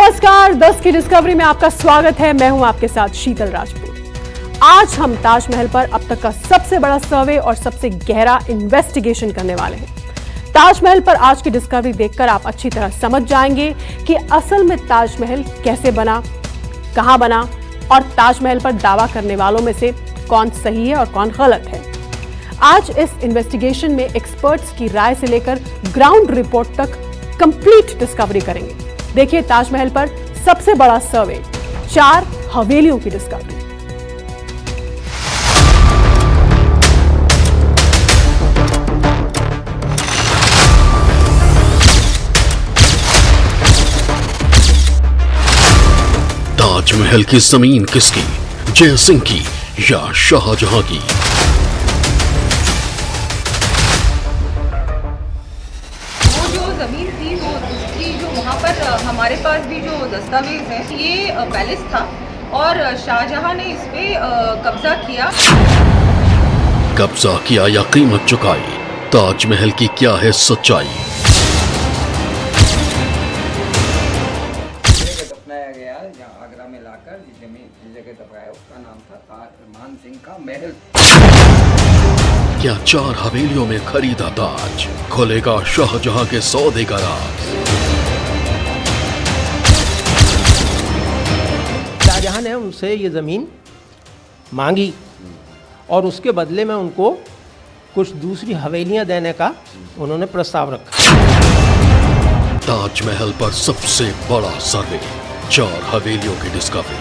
नमस्कार, 10 की डिस्कवरी में आपका स्वागत है। मैं हूं आपके साथ शीतल राजपूत। आज हम ताजमहल पर अब तक का सबसे बड़ा सर्वे और सबसे गहरा इन्वेस्टिगेशन करने वाले हैं। ताजमहल पर आज की डिस्कवरी देखकर आप अच्छी तरह समझ जाएंगे कि असल में ताजमहल कैसे बना, कहां बना और ताजमहल पर दावा करने वालों में से कौन सही है और कौन गलत है। आज इस इन्वेस्टिगेशन में एक्सपर्ट्स की राय से लेकर ग्राउंड रिपोर्ट तक कंप्लीट डिस्कवरी करेंगे। देखिए ताजमहल पर सबसे बड़ा सर्वे, 4 हवेलियों की डिस्कवरी। ताजमहल की जमीन किसकी, जय सिंह की या शाहजहां की? जमीन थी वो उसकी जो वहाँ पर हमारे पास भी जो दस्तावेज है, ये पैलेस था और शाहजहां ने इस पे कब्जा किया। कब्जा किया या कीमत चुकाई, ताजमहल की क्या है सच्चाई? दफनाया गया यहाँ आगरा में लाकर जमीन जिस जगह दफनाया उसका नाम था मान सिंह का महल। क्या 4 हवेलियों में खरीदा ताज, खुलेगा शाहजहां के सौदे का राज? शाहजहां ने उनसे ये ज़मीन मांगी और उसके बदले में उनको कुछ दूसरी हवेलियां देने का उन्होंने प्रस्ताव रखा। ताजमहल पर सबसे बड़ा सर्वे, 4 हवेलियों की डिस्कवरी।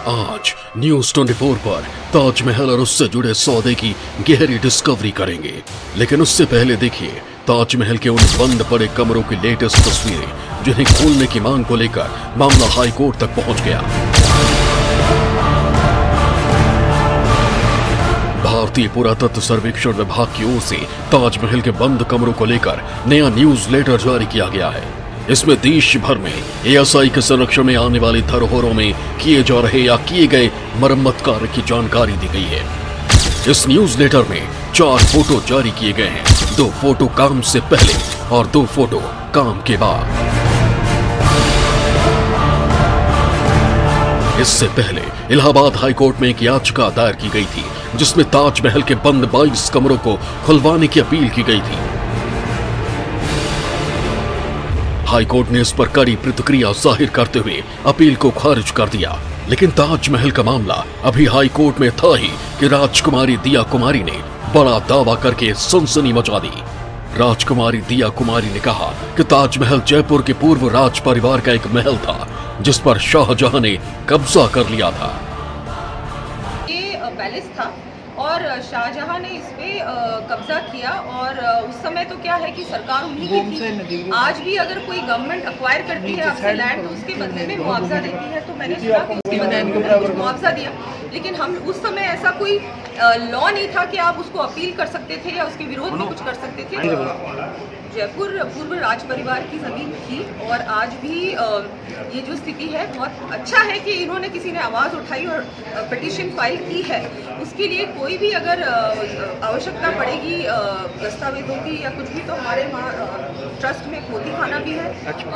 आज न्यूज 24 पर ताजमहल और उससे जुड़े सौदे की गहरी डिस्कवरी करेंगे। लेकिन उससे पहले देखिए ताजमहल के उन बंद पड़े कमरों की लेटेस्ट तस्वीरें जिन्हें खोलने की मांग को लेकर मामला हाई कोर्ट तक पहुंच गया। भारतीय पुरातत्व सर्वेक्षण विभाग की ओर से ताजमहल के बंद कमरों को लेकर नया न्यूज लेटर जारी किया गया है। इसमें देश भर में एएसआई के संरक्षण में आने वाली धरोहरों में किए जा रहे या किए गए मरम्मत कार्य की जानकारी दी गई है। इस न्यूज लेटर में 4 फोटो जारी किए गए हैं, 2 फोटो काम से पहले और 2 फोटो काम के बाद। इससे पहले इलाहाबाद हाईकोर्ट में एक याचिका दायर की गई थी जिसमें ताजमहल के बंद 22 कमरों को खुलवाने की अपील की गई थी। हाईकोर्ट ने इस पर कड़ी प्रतिक्रिया जाहिर करते हुए अपील को खारिज कर दिया। लेकिन ताजमहल का मामला अभी हाईकोर्ट में था ही कि राजकुमारी दिया कुमारी ने बड़ा दावा करके सनसनी मचा दी। राजकुमारी दिया कुमारी ने कहा कि ताजमहल जयपुर के पूर्व राज परिवार का एक महल था जिस पर शाहजहां ने कब्जा कर लिया था। ये पैलेस था और शाहजहां ने इस पे कब्जा किया और उस समय तो क्या है कि सरकार उन्हीं की थी। आज भी अगर कोई गवर्नमेंट अक्वायर करती है आपसे लैंड तो उसके बदले में मुआवजा देती है, तो मैंने सुना कि उसके बदले में कुछ मुआवजा दिया। लेकिन हम उस समय ऐसा कोई लॉ नहीं था कि आप उसको अपील कर सकते थे या उसके विरोध में कुछ कर सकते थे। जयपुर पूर्व राज परिवार की ज़मीन थी और आज भी ये जो स्थिति है, बहुत अच्छा है कि इन्होंने किसी ने आवाज़ उठाई और पिटीशन फाइल की है। उसके लिए कोई भी अगर आवश्यकता पड़ेगी दस्तावेजों की या कुछ भी, तो हमारे वहाँ ट्रस्ट में खोदी खाना भी है।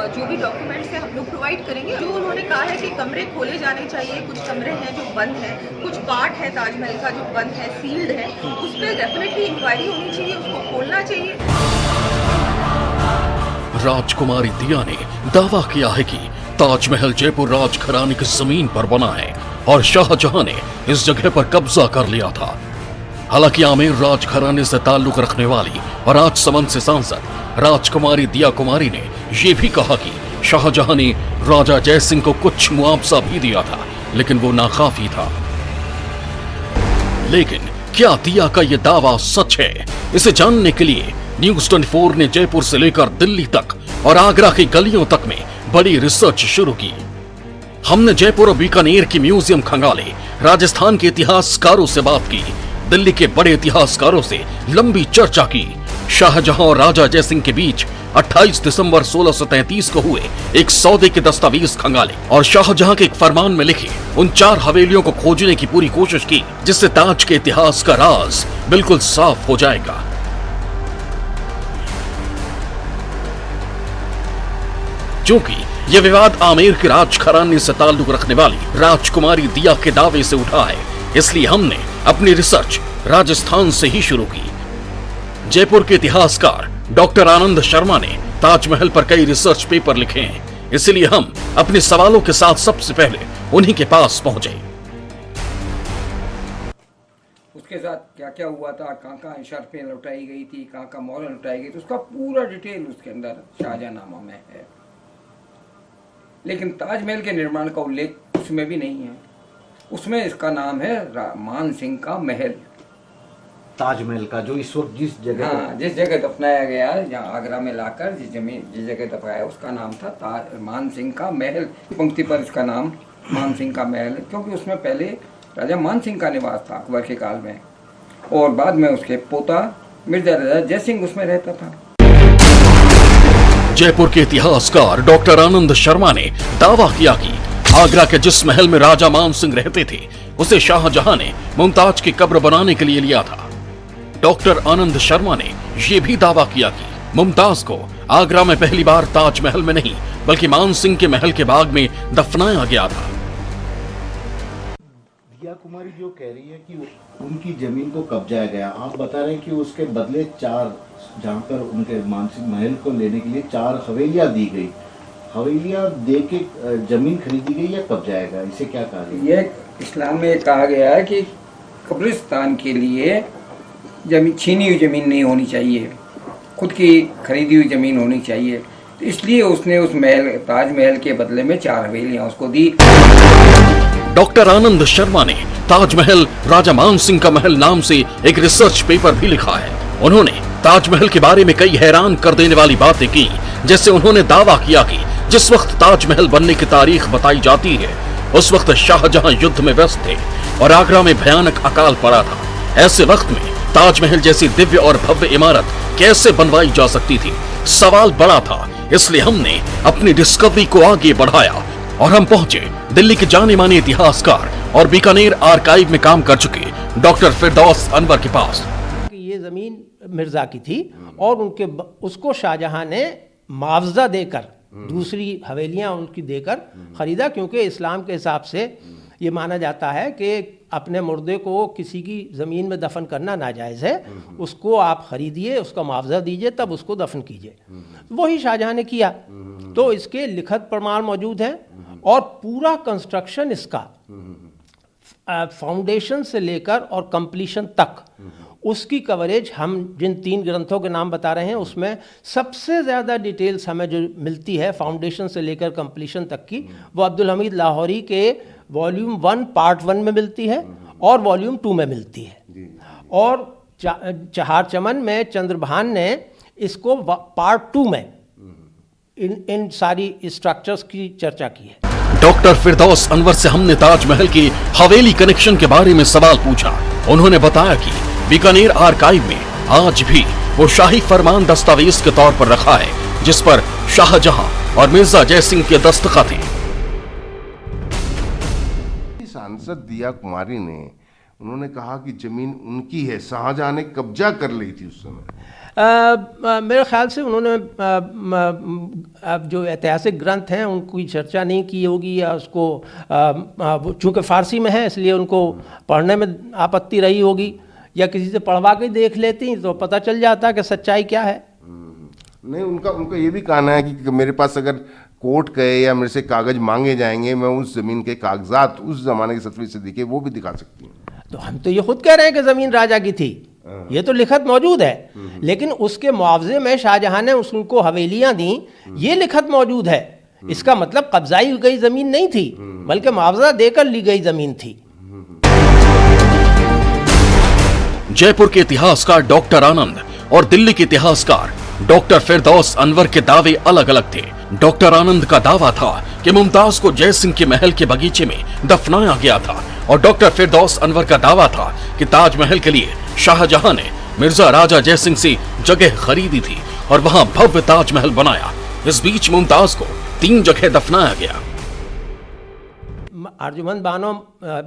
जो भी डॉक्यूमेंट्स हैं हम लोग प्रोवाइड करेंगे। जो उन्होंने कहा है कि कमरे खोले जाने चाहिए, कुछ कमरे हैं जो बंद हैं, कुछ पार्ट है ताजमहल का जो बंद है, सील्ड है, उस पर डेफिनेटली इंक्वायरी होनी चाहिए, उसको खोलना चाहिए। राजकुमारी दिया ने दावा किया है कि ताजमहल जयपुर राजघराने की जमीन पर बना है और शाहजहां ने इस जगह पर कब्जा कर लिया था। हालांकि आमेर राजघराने से ताल्लुक रखने वाली और राजसमंद से सांसद राजकुमारी दिया कुमारी ने यह भी कहा कि शाहजहां ने राजा जय सिंह को कुछ मुआवजा भी दिया था, लेकिन वो नाकाफी था। लेकिन क्या दिया का यह दावा सच है? इसे जानने के लिए न्यूज 24 ने जयपुर से लेकर दिल्ली तक और आगरा की गलियों तक में बड़ी रिसर्च शुरू की। हमने जयपुर और बीकानेर की म्यूजियम खंगाले, राजस्थान के इतिहासकारों से बात की, दिल्ली के बड़े इतिहासकारों से लंबी चर्चा की। शाहजहां और राजा जयसिंह के बीच 28 दिसंबर 1633 को हुए एक सौदे के दस्तावेज खंगाले और शाहजहां के एक फरमान में लिखे उन 4 हवेलियों को खोजने की पूरी कोशिश की, जिससे ताज के इतिहास का राज बिल्कुल साफ हो जाएगा। क्योंकि यह विवाद आमेर के राजघराने से ताल्लुक रखने वाली राजकुमारी दिया के दावे से उठा है, इसलिए हमने अपनी रिसर्च राजस्थान से ही शुरू की। जयपुर के इतिहासकार डॉक्टर आनंद शर्मा ने ताजमहल पर कई रिसर्च पेपर लिखे हैं, इसलिए हम अपने सवालों के साथ सबसे पहले उन्हीं के पास पहुंचे। उसके साथ क्या क्या हुआ था, कहाँ कहाँ शर्तें लुटाई गई थी, कहाँ कहाँ मोहर लुटाई गई थी, उसका पूरा डिटेल उसके अंदर शाहजहांनामा में है। लेकिन ताजमहल के निर्माण का उल्लेख उसमें भी नहीं है। उसमें इसका नाम है मान सिंह का महल। ताजमहल का जो इस वक्त जिस जगह, हाँ, जिस जगह दफनाया गया, जहाँ आगरा में लाकर जिस जगह दफनाया, उसका नाम था मान सिंह का महल। पंक्ति पर इसका नाम मान सिंह का महल, क्योंकि उसमें पहले राजा मान सिंह का निवास था अकबर के काल में, और बाद में उसके पोता मिर्जा रजा जय सिंह उसमें रहता था। जयपुर के इतिहासकार डॉक्टर आनंद शर्मा ने दावा किया कि आगरा के जिस महल में राजा मान सिंह रहते थे, उसे शाहजहां ने मुमताज की कब्र बनाने के लिए लिया था। डॉक्टर आनंद शर्मा ने यह भी दावा किया कि मुमताज को आगरा में पहली बार ताजमहल में नहीं बल्कि मान सिंह के महल के बाग में दफनाया गया था। दिया कुमारी जो कह रही है कि उनकी जमीन को कब्जाया गया, आप बता रहे हैं कि उसके बदले 4, जहाँ पर उनके मान सिंह महल को लेने के लिए 4 हवेलियां दी गई। हवेलियां दे के जमीन खरीदी गई या कब्जाया गया, इसे क्या कहा गया? ये इस्लाम में कहा गया है कि कब्रिस्तान के लिए जमीन, छीनी हुई जमीन नहीं होनी चाहिए, खुद की खरीदी हुई जमीन होनी चाहिए। तो इसलिए उसने उस महल, ताजमहल के बदले में 4 हवेलियां उसको दी। डॉक्टर आनंद शर्मा ने ताजमहल राजा मान सिंह का महल नाम से एक रिसर्च पेपर भी लिखा है। उन्होंने ताजमहल के बारे में कई हैरान कर देने वाली बातें की, जैसे उन्होंने दावा किया कि जिस वक्त ताजमहल बनने की तारीख बताई जाती है, उस वक्त शाहजहां युद्ध में व्यस्त थे और आगरा में भयानक अकाल पड़ा था। ऐसे वक्त में ताजमहल जैसी दिव्य और भव्य इमारत कैसे बनवाई जा सकती थी? सवाल बड़ा था, इसलिए हमने अपनी डिस्कवरी को आगे बढ़ाया और हम पहुंचे दिल्ली के जाने माने इतिहासकार और बीकानेर आर्काइव में काम कर चुके डॉक्टर फिरदौस अनवर के पास। ये ज़मीन मिर्ज़ा की थी और उसको शाहजहां ने मुआवजा देकर, दूसरी हवेलियां उनकी देकर ख़रीदा, क्योंकि इस्लाम के हिसाब से ये माना जाता है कि अपने मुर्दे को किसी की ज़मीन में दफन करना नाजायज़ है। उसको आप ख़रीदिए, उसका मुआवजा दीजिए, तब उसको दफन कीजिए। वही शाहजहां ने किया। तो इसके लिखित प्रमाण मौजूद हैं और पूरा कंस्ट्रक्शन इसका फाउंडेशन से लेकर और कंप्लीशन तक उसकी कवरेज हम जिन 3 ग्रंथों के नाम बता रहे हैं उसमें सबसे ज़्यादा डिटेल्स हमें जो मिलती है फाउंडेशन से लेकर कंप्लीशन तक की, वो अब्दुल हमीद लाहौरी के वॉल्यूम 1 पार्ट 1 में मिलती है और वॉल्यूम 2 में मिलती है। और चहार चमन में चंद्रभान ने इसको पार्ट 2 में इन सारी स्ट्रक्चर्स की चर्चा की है। डॉक्टर फिरदौस अनवर से हमने ताजमहल की हवेली कनेक्शन के बारे में सवाल पूछा। उन्होंने बताया कि बीकानेर आर्काइव में आज भी वो शाही फरमान दस्तावेज के तौर पर रखा है, जिस पर शाहजहां और मिर्जा जय सिंह के दस्तखत हैं। सांसद दिया कुमारी ने उन्होंने कहा कि जमीन उनकी है, शाहजहां ने कब्जा कर ली थी उस समय। मेरे ख्याल से उन्होंने जो ऐतिहासिक ग्रंथ हैं उनकी चर्चा नहीं की होगी, या उसको चूँकि फ़ारसी में है इसलिए उनको पढ़ने में आपत्ति रही होगी, या किसी से पढ़वा के देख लेती तो पता चल जाता कि सच्चाई क्या है। नहीं, उनका ये भी कहना है कि मेरे पास अगर कोर्ट कहे या मेरे से कागज मांगे जाएंगे, मैं उस जमीन के कागजात उस जमाने की 7वीं सदी के वो भी दिखा सकती हूँ। तो हम तो ये खुद कह रहे हैं कि ज़मीन राजा की थी, ये तो लिखत मौजूद है, लेकिन उसके मुआवजे में शाहजहां ने उनको हवेलियां दी, ये लिखत मौजूद है। इसका मतलब कब्जाई गई ज़मीन नहीं थी, बल्कि मुआवजा देकर ली गई ज़मीन थी। जयपुर के इतिहासकार डॉक्टर आनंद और दिल्ली के इतिहासकार डॉक्टर फिरदौस अनवर के दावे अलग अलग थे। डॉक्टर आनंद का दावा था कि मुमताज को जय सिंह के महल के बगीचे में दफनाया गया था, और डॉक्टर फिरदौस अनवर का दावा था कि ताजमहल के लिए शाहजहां ने मिर्जा राजा जय सिंह से जगह खरीदी थी और वहां भव्य ताजमहल बनाया। इस बीच मुमताज को 3 जगह दफनाया गया। अर्जुमंद बानो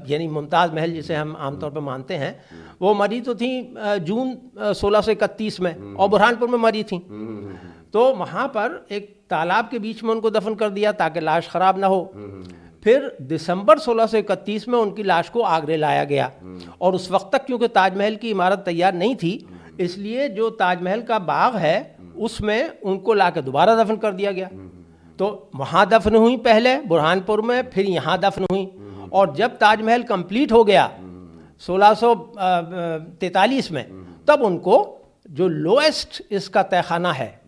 यानी मुमताज़ महल जिसे हम आमतौर पर मानते हैं, वो मरी तो थी जून 1631 में और बुरहानपुर में मरी थी। तो वहाँ पर एक तालाब के बीच में उनको दफन कर दिया ताकि लाश खराब ना हो। फिर दिसंबर 1631 में उनकी लाश को आगरे लाया गया, और उस वक्त तक क्योंकि ताजमहल की इमारत तैयार नहीं थी, इसलिए जो ताजमहल का बाग है उसमें उनको लाकर दोबारा दफन कर दिया गया। तो वहाँ दफन हुई पहले बुरहानपुर में, फिर यहाँ दफन हुई, और जब ताजमहल कंप्लीट हो गया 1643 में, तब उनको जो लोएस्ट इसका तहखाना है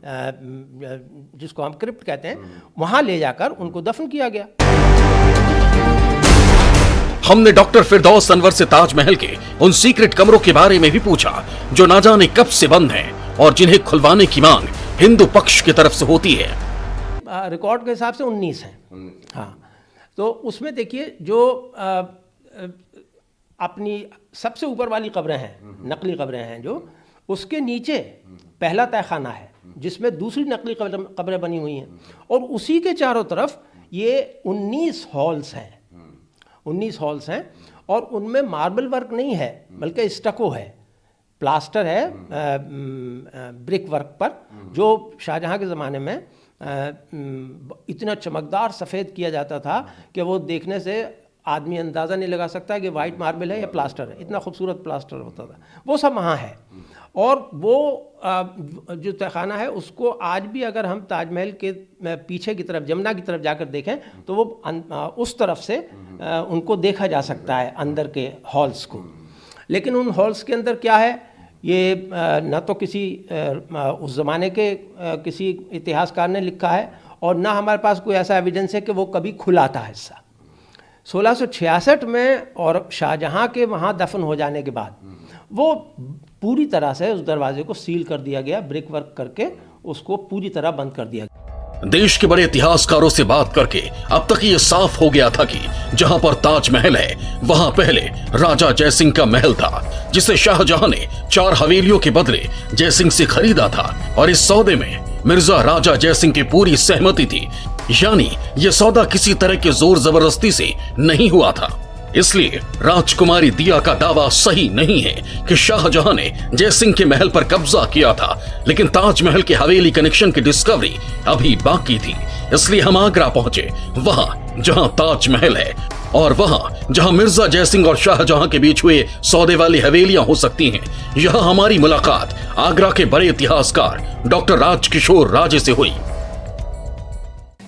जिसको हम क्रिप्ट कहते हैं, वहाँ ले जाकर उनको दफन किया गया। हमने डॉक्टर फिरदौस अनवर से ताजमहल के उन सीक्रेट कमरों के बारे में भी पूछा जो ना जाने कब से बंद हैं और जिन्हें खुलवाने की मांग हिंदू पक्ष की तरफ से होती है। रिकॉर्ड के हिसाब से 19 हैं। हाँ, तो उसमें देखिए जो अपनी सबसे ऊपर वाली कब्रें हैं, नकली कब्रें हैं, जो उसके नीचे पहला तहखाना है जिसमें दूसरी नकली कब्रें बनी हुई हैं, और उसी के चारों तरफ ये 19 हॉल्स हैं। 19 हॉल्स हैं, और उनमें मार्बल वर्क नहीं है बल्कि स्टको है, प्लास्टर है ब्रिक वर्क पर, जो शाहजहां के ज़माने में इतना चमकदार सफ़ेद किया जाता था कि वो देखने से आदमी अंदाज़ा नहीं लगा सकता कि वाइट मार्बल है या प्लास्टर है, इतना खूबसूरत प्लास्टर होता था। वो सब वहाँ है, और वो जो तहखाना है उसको आज भी अगर हम ताजमहल के पीछे की तरफ, जमुना की तरफ जाकर देखें तो वो उस तरफ से उनको देखा जा सकता है अंदर के हॉल्स को। लेकिन उन हॉल्स के अंदर क्या है, ये न तो किसी उस ज़माने के किसी इतिहासकार ने लिखा है, और ना हमारे पास कोई ऐसा एविडेंस है कि वो कभी खुला था हिस्सा। 1666 में और शाहजहां के वहाँ दफन हो जाने के बाद वो पूरी तरह से उस दरवाजे को सील कर दिया गया, ब्रिक वर्क करके उसको पूरी तरह बंद कर दिया गया। देश के बड़े इतिहासकारों से बात करके अब तक ये साफ हो गया था कि जहां पर ताजमहल है वहां पहले राजा जयसिंह का महल था, जिसे शाहजहां ने 4 हवेलियों के बदले जयसिंह से खरीदा था, और इस सौदे में मिर्जा राजा जयसिंह की पूरी सहमति थी। यानी ये सौदा किसी तरह के जोर जबरदस्ती से नहीं हुआ था। इसलिए राजकुमारी दिया का दावा सही नहीं है कि शाहजहां ने जयसिंह के महल पर कब्जा किया था, लेकिन ताजमहल के हवेली कनेक्शन की डिस्कवरी अभी बाकी थी। इसलिए हम आगरा पहुंचे, वहां जहां ताजमहल है, और वहां जहां मिर्जा जयसिंह और शाहजहां के बीच हुए सौदे वाली हवेलियां हो सकती हैं। यहां हमारी मुलाकात आगरा के बड़े इतिहासकार डॉक्टर राजकिशोर राजे से हुई।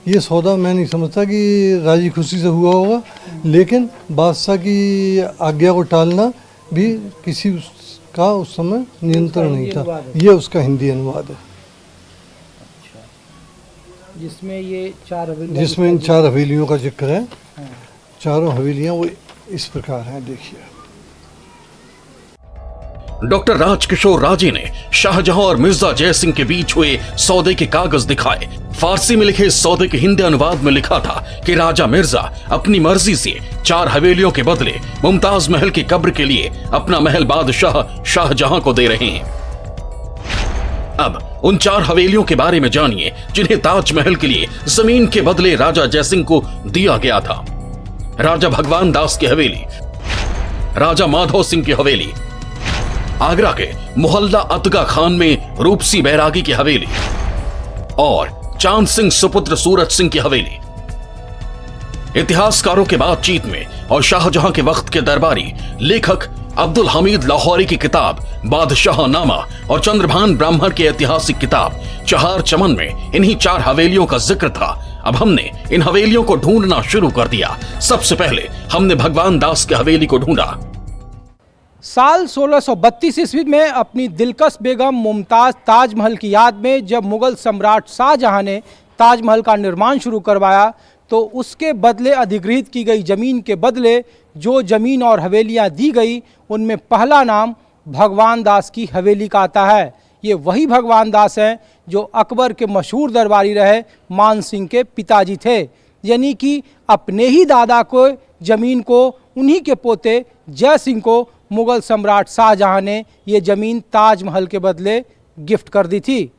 ये सौदा मैं नहीं समझता कि राजी खुशी से हुआ होगा, लेकिन बादशाह की आज्ञा को टालना भी किसी का उस समय नियंत्रण नहीं था। ये उसका हिंदी अनुवाद है, जिसमें ये 4 हवेलियां, जिसमें इन 4 हवेलियों का जिक्र है। चारों हवेलियां वो इस प्रकार हैं, देखिए। डॉक्टर राजकिशोर राजे ने शाहजहां और मिर्जा जयसिंह के बीच हुए सौदे के कागज दिखाए। फारसी में लिखे इस सौदे के हिंदी अनुवाद में लिखा था कि राजा मिर्जा अपनी मर्जी से 4 हवेलियों के बदले मुमताज महल की कब्र के लिए अपना महल बादशाह शाहजहां को दे रहे हैं। अब उन 4 हवेलियों के बारे में जानिए जिन्हें ताजमहल के लिए जमीन के बदले राजा जयसिंह को दिया गया था। राजा भगवान दास की हवेली, राजा माधव सिंह की हवेली, आगरा के मोहल्ला अतगा खान में रूपसी बैरागी की हवेली, और चांद सिंह सुपुत्र सूरज सिंह की हवेली। इतिहासकारों के बातचीत में और शाहजहां के वक्त के दरबारी लेखक अब्दुल हमीद लाहौरी की किताब बादशाह नामा और चंद्रभान ब्राह्मण की ऐतिहासिक किताब चहार चमन में इन्हीं 4 हवेलियों का जिक्र था। अब हमने इन हवेलियों को ढूंढना शुरू कर दिया। सबसे पहले हमने भगवान दास की हवेली को ढूंढा। साल 1632 ईस्वी में अपनी दिलकश बेगम मुमताज़ ताजमहल की याद में जब मुग़ल सम्राट शाहजहां ने ताजमहल का निर्माण शुरू करवाया, तो उसके बदले अधिग्रहित की गई ज़मीन के बदले जो ज़मीन और हवेलियां दी गई, उनमें पहला नाम भगवान दास की हवेली का आता है। ये वही भगवान दास हैं जो अकबर के मशहूर दरबारी रहे मान सिंह के पिताजी थे, यानी कि अपने ही दादा को ज़मीन को उन्हीं के पोते जय सिंह को मुग़ल सम्राट शाहजहां ने ये ज़मीन ताजमहल के बदले गिफ्ट कर दी थी।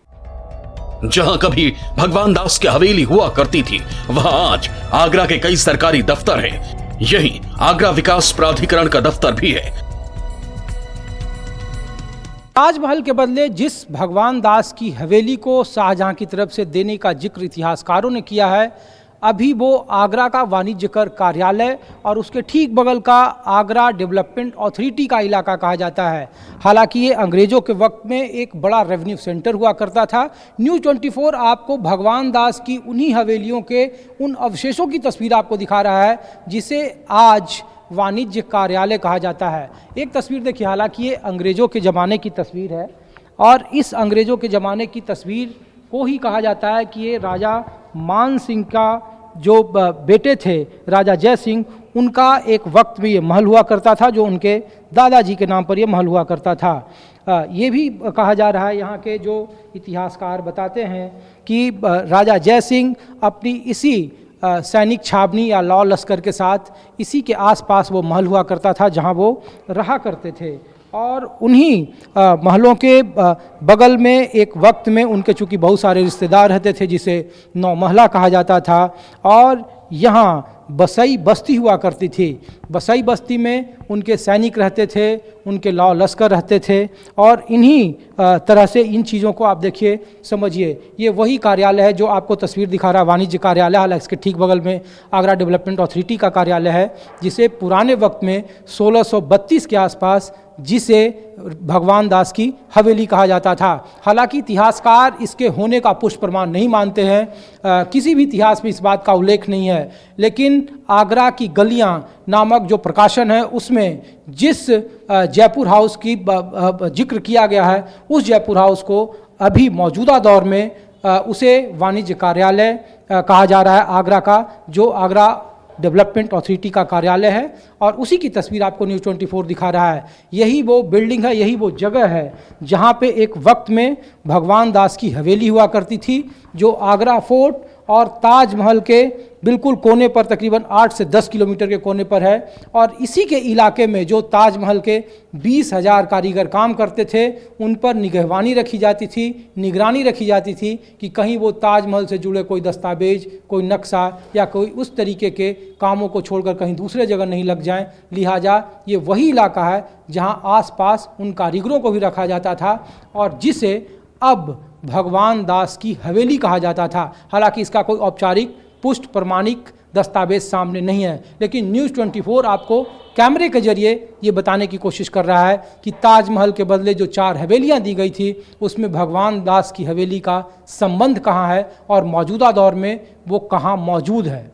जहां कभी भगवान दास की हवेली हुआ करती थी, वहां आज आगरा के कई सरकारी दफ्तर हैं। यही आगरा विकास प्राधिकरण का दफ्तर भी है। ताजमहल के बदले जिस भगवान दास की हवेली को शाहजहां की तरफ से देने का जिक्र इतिहासकारों ने किया है, अभी वो आगरा का वाणिज्य कर कार्यालय और उसके ठीक बगल का आगरा डेवलपमेंट अथॉरिटी का इलाका कहा जाता है। हालांकि ये अंग्रेज़ों के वक्त में एक बड़ा रेवेन्यू सेंटर हुआ करता था। न्यूज़ 24 आपको भगवान दास की उन्हीं हवेलियों के उन अवशेषों की तस्वीर आपको दिखा रहा है जिसे आज वाणिज्य कार्यालय कहा जाता है। एक तस्वीर देखिए, हालांकि ये अंग्रेज़ों के ज़माने की तस्वीर है और इस अंग्रेज़ों के ज़माने की तस्वीर को ही कहा जाता है कि ये राजा मान सिंह का जो बेटे थे राजा जय सिंह, उनका एक वक्त में ये महल हुआ करता था, जो उनके दादाजी के नाम पर ये महल हुआ करता था। ये भी कहा जा रहा है, यहाँ के जो इतिहासकार बताते हैं कि राजा जय सिंह अपनी इसी सैनिक छावनी या लौ लश्कर के साथ इसी के आसपास वो महल हुआ करता था जहाँ वो रहा करते थे। और उन्हीं महलों के बगल में एक वक्त में उनके चूँकि बहुत सारे रिश्तेदार रहते थे जिसे नौ महला कहा जाता था, और यहाँ बसई बस्ती हुआ करती थी। बसई बस्ती में उनके सैनिक रहते थे, उनके लौ लश्कर रहते थे, और इन्हीं तरह से इन चीज़ों को आप देखिए, समझिए। ये वही कार्यालय है जो आपको तस्वीर दिखा रहा है, वाणिज्य कार्यालय। हालांकि इसके ठीक बगल में आगरा डेवलपमेंट अथॉरिटी का कार्यालय है, जिसे पुराने वक्त में 1632 के आसपास जिसे भगवान दास की हवेली कहा जाता था। हालांकि इतिहासकार इसके होने का पुष्ट प्रमाण नहीं मानते हैं, किसी भी इतिहास में इस बात का उल्लेख नहीं है। लेकिन आगरा की गलियां नामक जो प्रकाशन है उसमें जिस जयपुर हाउस की जिक्र किया गया है, उस जयपुर हाउस को अभी मौजूदा दौर में उसे वाणिज्य कार्यालय कहा जा रहा है आगरा का, जो आगरा डेवलपमेंट अथॉरिटी का कार्यालय है। और उसी की तस्वीर आपको न्यूज़ 24 दिखा रहा है। यही वो बिल्डिंग है, यही वो जगह है जहाँ पे एक वक्त में भगवान दास की हवेली हुआ करती थी, जो आगरा फोर्ट और ताजमहल के बिल्कुल कोने पर, तकरीबन 8 से 10 किलोमीटर के कोने पर है। और इसी के इलाके में जो ताजमहल के 20,000 कारीगर काम करते थे, उन पर निगहबानी रखी जाती थी, निगरानी रखी जाती थी कि कहीं वो ताजमहल से जुड़े कोई दस्तावेज, कोई नक्शा या कोई उस तरीके के कामों को छोड़कर कहीं दूसरे जगह नहीं लग जाएं। लिहाजा ये वही इलाका है जहां आसपास उन कारीगरों को भी रखा जाता था और जिसे अब भगवान दास की हवेली कहा जाता था। हालांकि इसका कोई औपचारिक पुष्ट प्रमाणिक दस्तावेज सामने नहीं है, लेकिन न्यूज़ 24 आपको कैमरे के जरिए ये बताने की कोशिश कर रहा है कि ताजमहल के बदले जो 4 हवेलियां दी गई थी, उसमें भगवान दास की हवेली का संबंध कहाँ है और मौजूदा दौर में वो कहाँ मौजूद है।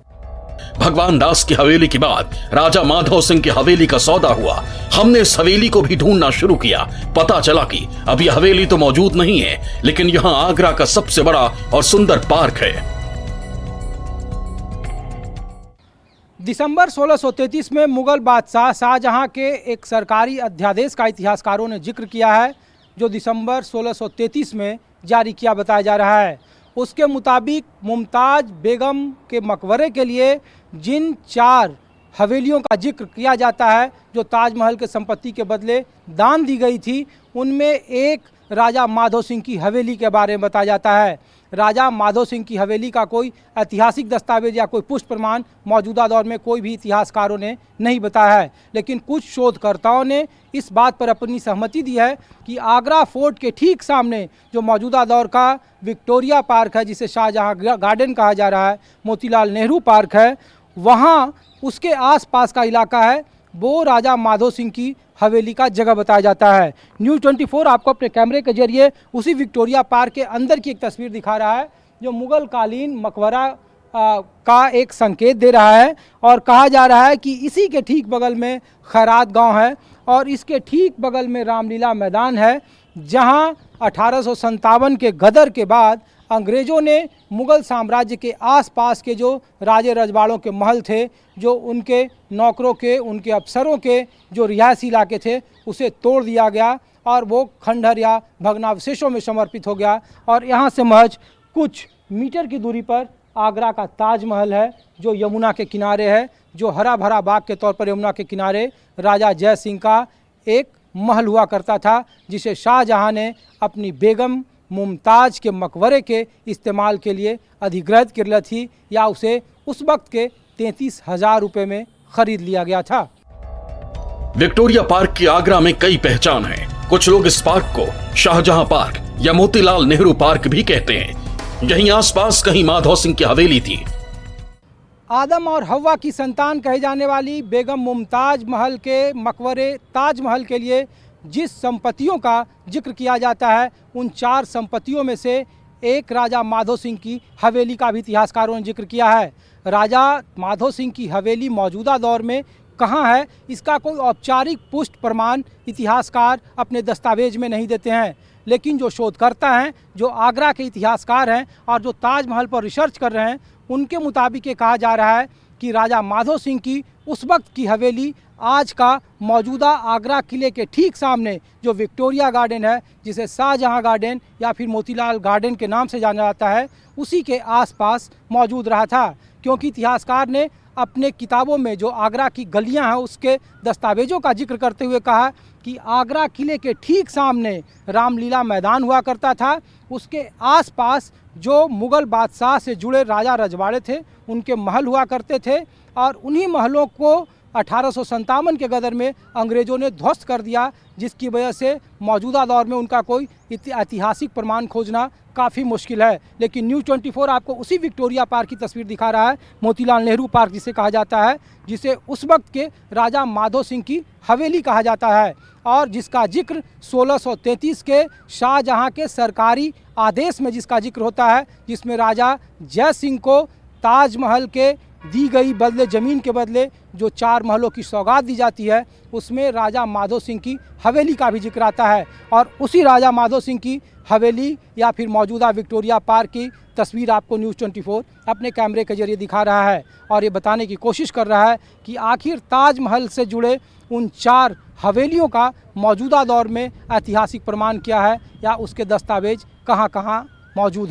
भगवान दास की हवेली के बाद राजा माधव सिंह की हवेली का सौदा हुआ। हमने इस हवेली को भी ढूंढना शुरू किया। पता चला कि अब यह हवेली तो मौजूद नहीं है, लेकिन यहाँ आगरा का सबसे बड़ा और सुंदर पार्क है। दिसंबर 1633 में मुगल बादशाह शाहजहां के एक सरकारी अध्यादेश का इतिहासकारों ने जिक्र किया है, जो दिसंबर 1633 में जारी किया बताया जा रहा है। उसके मुताबिक मुमताज़ बेगम के मकबरे के लिए जिन 4 हवेलियों का जिक्र किया जाता है, जो ताजमहल के संपत्ति के बदले दान दी गई थी, उनमें एक राजा माधव सिंह की हवेली के बारे में बताया जाता है। राजा माधव सिंह की हवेली का कोई ऐतिहासिक दस्तावेज या कोई पुष्ट प्रमाण मौजूदा दौर में कोई भी इतिहासकारों ने नहीं बताया है, लेकिन कुछ शोधकर्ताओं ने इस बात पर अपनी सहमति दी है कि आगरा फोर्ट के ठीक सामने जो मौजूदा दौर का विक्टोरिया पार्क है, जिसे शाहजहां गार्डन कहा जा रहा है, मोतीलाल नेहरू पार्क है, वहाँ उसके आसपास का इलाका है, वो राजा माधव सिंह की हवेली का जगह बताया जाता है। न्यूज़ 24 आपको अपने कैमरे के जरिए उसी विक्टोरिया पार्क के अंदर की एक तस्वीर दिखा रहा है, जो मुगल कालीन मकबरा का एक संकेत दे रहा है। और कहा जा रहा है कि इसी के ठीक बगल में खैरात गांव है और इसके ठीक बगल में रामलीला मैदान है, जहां 1857 के गदर के बाद अंग्रेज़ों ने मुग़ल साम्राज्य के आसपास के जो राजे रजवाड़ों के महल थे, जो उनके नौकरों के, उनके अफसरों के जो रिहायशी इलाके थे, उसे तोड़ दिया गया और वो खंडहर या भग्नावशेषों में समर्पित हो गया। और यहाँ से महज कुछ मीटर की दूरी पर आगरा का ताजमहल है, जो यमुना के किनारे है, जो हरा भरा बाग के तौर पर यमुना के किनारे राजा जय सिंह का एक महल हुआ करता था, जिसे शाहजहां ने अपनी बेगम मुमताज़ के मकबरे के इस्तेमाल के लिए अधिग्रहित कर ली थी, या उसे उस वक्त के 33,000 रुपये में खरीद लिया गया था। विक्टोरिया पार्क की आगरा में कई पहचान है। कुछ लोग इस पार्क को शाहजहां पार्क या मोतीलाल नेहरू पार्क भी कहते हैं। यहीं आसपास कहीं माधव सिंह की हवेली थी। आदम और हव्वा की संतान कही जाने वाली बेगम मुमताज महल के मकबरे ताजमहल के लिए जिस संपत्तियों का जिक्र किया जाता है, उन 4 संपत्तियों में से एक राजा माधो सिंह की हवेली का भी इतिहासकारों ने जिक्र किया है। राजा माधो सिंह की हवेली मौजूदा दौर में कहाँ है, इसका कोई औपचारिक पुष्ट प्रमाण इतिहासकार अपने दस्तावेज में नहीं देते हैं। लेकिन जो शोधकर्ता हैं, जो आगरा के इतिहासकार हैं और जो ताजमहल पर रिसर्च कर रहे हैं, उनके मुताबिक ये कहा जा रहा है कि राजा माधो सिंह की उस वक्त की हवेली आज का मौजूदा आगरा किले के ठीक सामने जो विक्टोरिया गार्डन है, जिसे शाहजहां गार्डन या फिर मोतीलाल गार्डन के नाम से जाना जाता है, उसी के आसपास मौजूद रहा था। क्योंकि इतिहासकार ने अपने किताबों में जो आगरा की गलियां हैं उसके दस्तावेजों का जिक्र करते हुए कहा कि आगरा किले के ठीक सामने रामलीला मैदान हुआ करता था। उसके आसपास जो मुग़ल बादशाह से जुड़े राजा रजवाड़े थे, उनके महल हुआ करते थे और उन्हीं महलों को 1857 के गदर में अंग्रेज़ों ने ध्वस्त कर दिया, जिसकी वजह से मौजूदा दौर में उनका कोई ऐतिहासिक प्रमाण खोजना काफ़ी मुश्किल है। लेकिन न्यूज़ 24 आपको उसी विक्टोरिया पार्क की तस्वीर दिखा रहा है, मोतीलाल नेहरू पार्क जिसे कहा जाता है, जिसे उस वक्त के राजा माधो सिंह की हवेली कहा जाता है और जिसका जिक्र 1633 के शाहजहां के सरकारी आदेश में जिसका जिक्र होता है, जिसमें राजा जय सिंह को ताजमहल के दी गई बदले ज़मीन के बदले जो 4 महलों की सौगात दी जाती है, उसमें राजा माधो सिंह की हवेली का भी जिक्र आता है। और उसी राजा माधो सिंह की हवेली या फिर मौजूदा विक्टोरिया पार्क की तस्वीर आपको न्यूज़ 24 अपने कैमरे के जरिए दिखा रहा है और ये बताने की कोशिश कर रहा है कि आखिर ताजमहल से जुड़े उन 4 हवेलियों का मौजूदा दौर में ऐतिहासिक प्रमाण क्या है या उसके दस्तावेज कहाँ कहाँ मौजूद हैं।